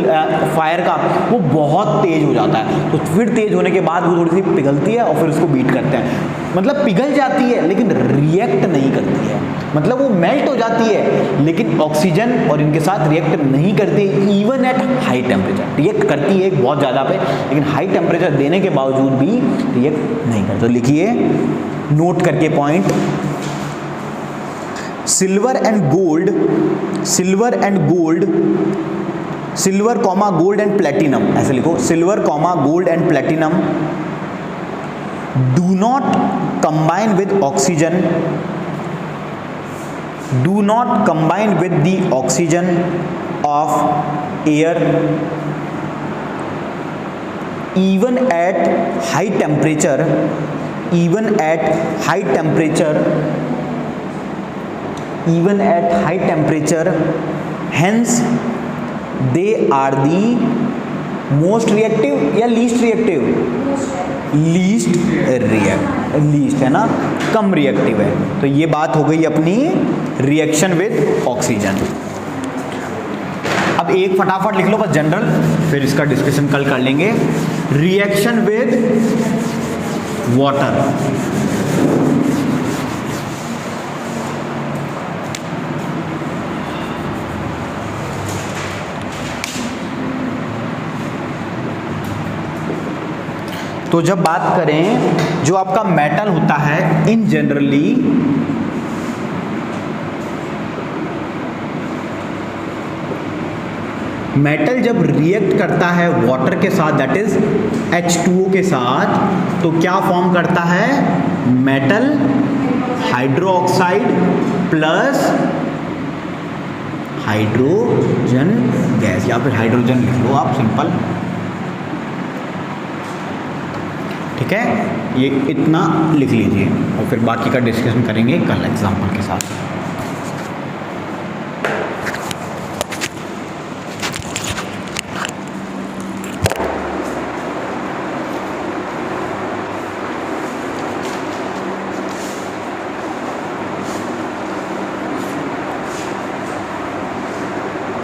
फायर का, वो बहुत तेज हो जाता है। तो फिर तेज होने के बाद वो थोड़ी सी पिघलती है और फिर उसको बीट करते हैं। मतलब पिघल जाती है लेकिन रिएक्ट नहीं करती है, मतलब वो मेल्ट हो जाती है लेकिन ऑक्सीजन और इनके साथ रिएक्ट नहीं करती, even at high temperature. React करती है बहुत ज़्यादा पे, लेकिन हाई टेम्परेचर देने के बावजूद भी रिएक्ट नहीं करती। तो लिखिए नोट करके point, silver comma gold and platinum, ऐसे लिखो, silver comma gold and platinum do not combine with oxygen, do not combine with the oxygen of air even at high temperature, hence they are the most reactive या least reactive, least है ना, कम reactive है। तो ये बात हो गई अपनी रिएक्शन विद ऑक्सीजन। अब एक फटाफट लिख लो बस जनरल, फिर इसका डिस्कशन कल कर लेंगे। रिएक्शन विद वाटर, तो जब बात करें जो आपका मेटल होता है इन जनरली, मेटल जब रिएक्ट करता है वाटर के साथ, दैट इज H2O के साथ, तो क्या फॉर्म करता है? Metal hydroxide plus hydrogen gas, या फिर हाइड्रोजन लिख लो आप सिंपल। ठीक है, ये इतना लिख लीजिए और फिर बाकी का डिस्कशन करेंगे कल एग्जाम्पल के साथ।